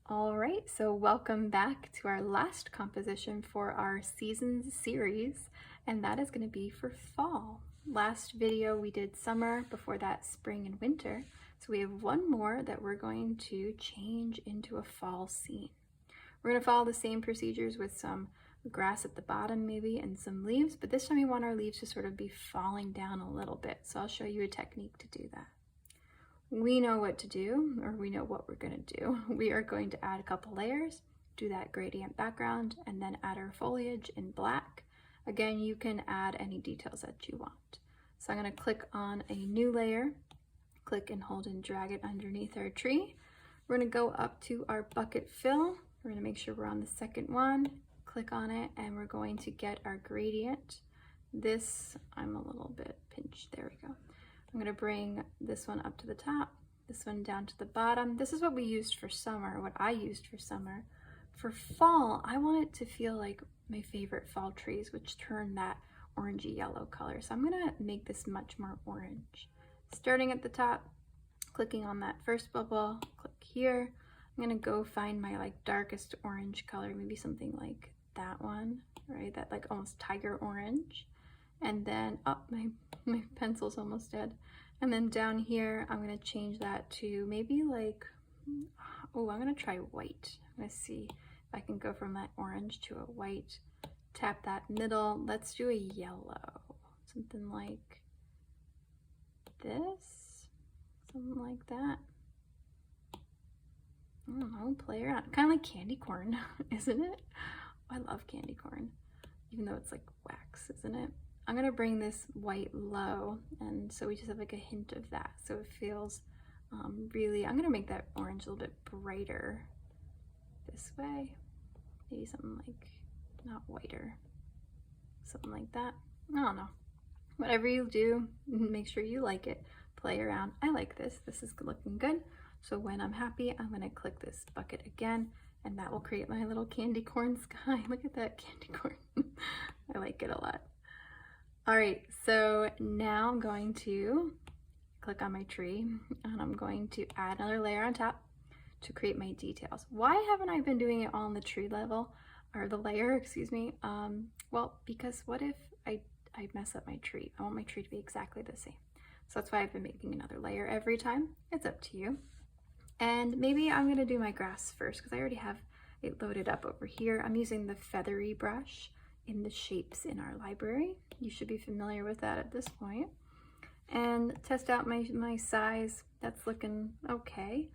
All right, so welcome back to our last composition for our seasons series, and that is going to be for fall. Last video we did summer, before that spring and winter, so we have one more that we're going to change into a fall scene. We're going to follow the same procedures with some grass at the bottom maybe and some leaves, but this time we want our leaves to sort of be falling down a little bit, so I'll show you a technique to do that. We know what to do, or we know what we're going to do. We are going to add a couple layers, do that gradient background, and then add our foliage in black. Again, you can add any details that you want. So I'm going to click on a new layer, click and hold and drag it underneath our tree. We're going to go up to our bucket fill. We're going to make sure we're on the second one, click on it, and we're going to get our gradient. This, I'm a little bit pinched, there we go. I'm going to bring this one up to the top, this one down to the bottom. This is what we used for summer, what I used for summer. For fall, I want it to feel like my favorite fall trees, which turn that orangey yellow color. So I'm going to make this much more orange. Starting at the top, clicking on that first bubble, click here. I'm going to go find my darkest orange color, maybe something like that one, right? That almost tiger orange. And then, oh, my pencil's almost dead. And then down here, I'm gonna change that to maybe oh, I'm gonna try white. I'm gonna see if I can go from that orange to a white. Tap that middle. Let's do a yellow. Something like this. Something like that. I don't know, play around. Kind of like candy corn, isn't it? I love candy corn, even though it's like wax, isn't it? I'm gonna bring this white low, and so we just have a hint of that, so it feels really, I'm gonna make that orange a little bit brighter this way, maybe something not whiter, something like that. I don't know, whatever you do, make sure you like it, play around. I like this is looking good, so when I'm happy, I'm gonna click this bucket again, and that will create my little candy corn sky. Look at that candy corn. I like it a lot. All right, so now I'm going to click on my tree, and I'm going to add another layer on top to create my details. Why haven't I been doing it all on the tree level, or the layer, excuse me? Well, because what if I mess up my tree? I want my tree to be exactly the same. So that's why I've been making another layer every time. It's up to you. And maybe I'm gonna do my grass first, because I already have it loaded up over here. I'm using the feathery brush in the shapes in our library. You should be familiar with that at this point. And test out my size. That's looking okay.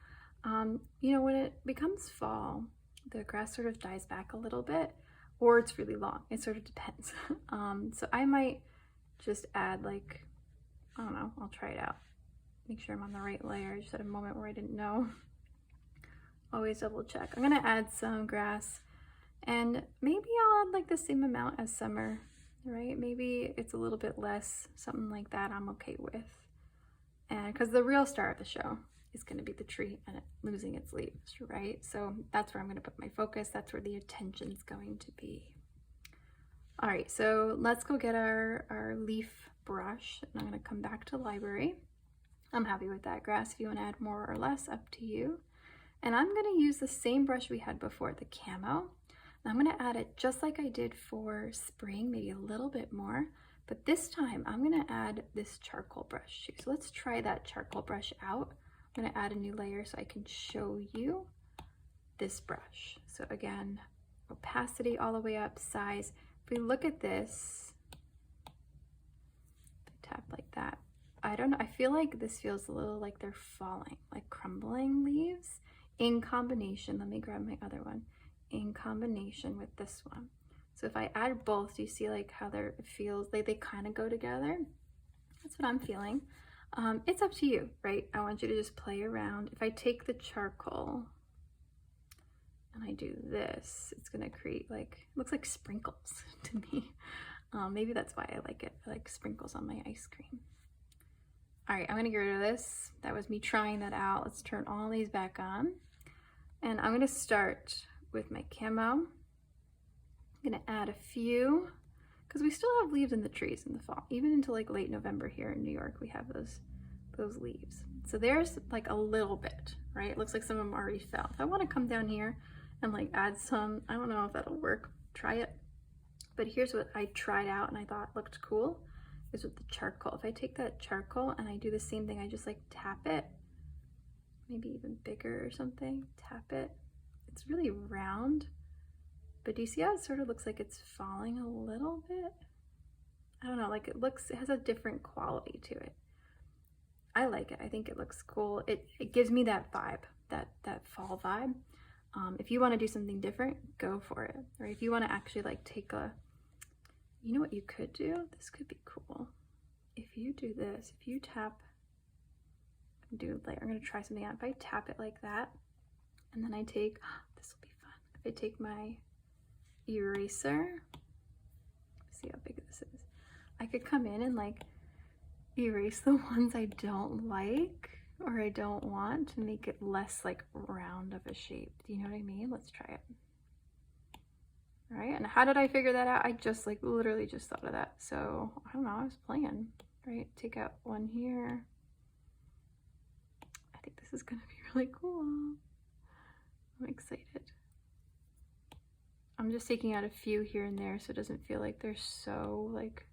You know, when it becomes fall, the grass sort of dies back a little bit, or it's really long. It sort of depends. So I might just add I don't know, I'll try it out. Make sure I'm on the right layer. I just had a moment where I didn't know. Always double check. I'm gonna add some grass, and maybe I'll add the same amount as summer, right? Maybe it's a little bit less, something like that I'm okay with. And because the real star of the show is going to be the tree and it losing its leaves, right? So that's where I'm going to put my focus. That's where the attention's going to be. All right, so let's go get our leaf brush, and I'm going to come back to library. I'm happy with that grass. If you want to add more or less, up to you. And I'm going to use the same brush we had before, the camo. I'm going to add it just like I did for spring, maybe a little bit more, but this time I'm going to add this charcoal brush too. So let's try that charcoal brush out. I'm going to add a new layer so I can show you this brush. So again, opacity all the way up, size. If we look at this, tap like that. I don't know, I feel like this feels a little like they're falling, like crumbling leaves in combination. Let me grab my other one. In combination with this one. So if I add both, do you see how it feels, they kind of go together? That's what I'm feeling. It's up to you, right? I want you to just play around. If I take the charcoal and I do this, it's gonna create looks like sprinkles to me. Maybe that's why I like it. I like sprinkles on my ice cream. All right, I'm gonna get rid of this. That was me trying that out. Let's turn all these back on. And I'm gonna start with my camo. I'm gonna add a few, because we still have leaves in the trees in the fall, even until late November here in New York. We have those leaves. So there's a little bit. right? It looks like some of them already fell. If I want to come down here and like add some, I don't know if that'll work, try it. But here's what I tried out and I thought looked cool, is with the charcoal. If I take that charcoal and I do the same thing, I just like tap it, maybe even bigger or something, tap it. It's really round, but do you see how it sort of looks like it's falling a little bit? I don't know, like it has a different quality to it. I like it. I think it looks cool. It gives me that vibe, that fall vibe. If you want to do something different, go for it. Or if you want to actually like take a, you know what you could do? This could be cool. If you do this, if you tap, I'm gonna try something out. If I tap it like that, and then I take, this will be fun. If I take my eraser, see how big this is. I could come in and like erase the ones I don't like or I don't want to make it less like round of a shape. Do you know what I mean? Let's try it. All right, and how did I figure that out? I just like literally just thought of that. So I don't know, I was playing, right? Take out one here. I think this is gonna be really cool. I'm excited. I'm just taking out a few here and there so it doesn't feel like they're so like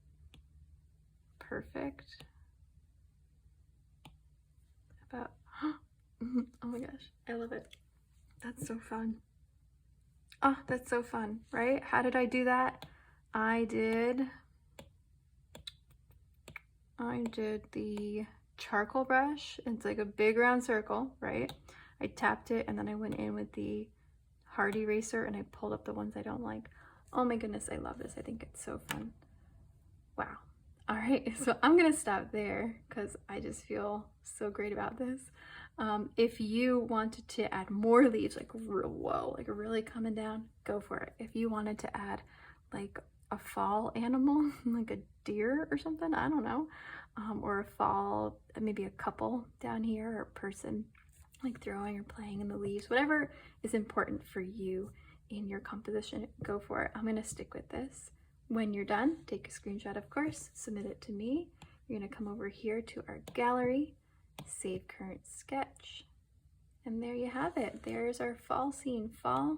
perfect. About, oh my gosh, I love it. That's so fun. Oh, that's so fun, right? How did I do that? I did the charcoal brush. It's like a big round circle, right? I tapped it and then I went in with the hard eraser and I pulled up the ones I don't like. Oh my goodness, I love this. I think it's so fun. Wow. All right, so I'm gonna stop there because I just feel so great about this. If you wanted to add more leaves, like whoa, like really coming down, go for it. If you wanted to add like a fall animal, like a deer or something, I don't know, or a fall, maybe a couple down here or a person like throwing or playing in the leaves, whatever is important for you in your composition, go for it. I'm gonna stick with this. When you're done, take a screenshot, of course, submit it to me. You're gonna come over here to our gallery, save current sketch, and there you have it. There's our fall scene, fall,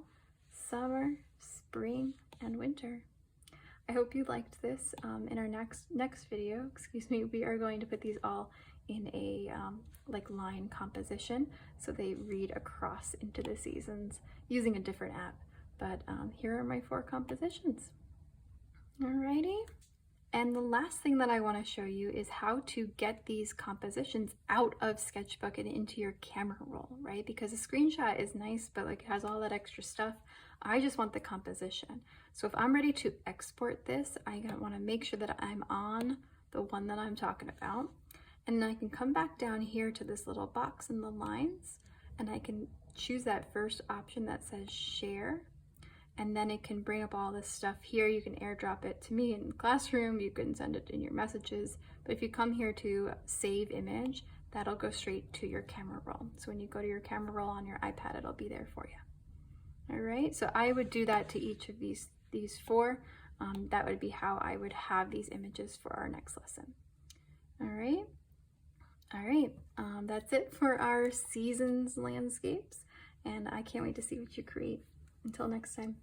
summer, spring, and winter. I hope you liked this. In our next video, excuse me, we are going to put these all in a like line composition so they read across into the seasons using a different app. But here are my 4 compositions. Alrighty. And the last thing that I want to show you is how to get these compositions out of Sketchbook and into your camera roll, right? Because a screenshot is nice, but like it has all that extra stuff. I just want the composition. So if I'm ready to export this, I want to make sure that I'm on the one that I'm talking about. And then I can come back down here to this little box in the lines, and I can choose that first option that says share. And then it can bring up all this stuff here. You can airdrop it to me in Classroom, you can send it in your messages. But if you come here to save image, that'll go straight to your camera roll. So when you go to your camera roll on your iPad, it'll be there for you. All right, so I would do that to each of these 4. That would be how I would have these images for our next lesson. All right, that's it for our seasons landscapes. And I can't wait to see what you create. Until next time.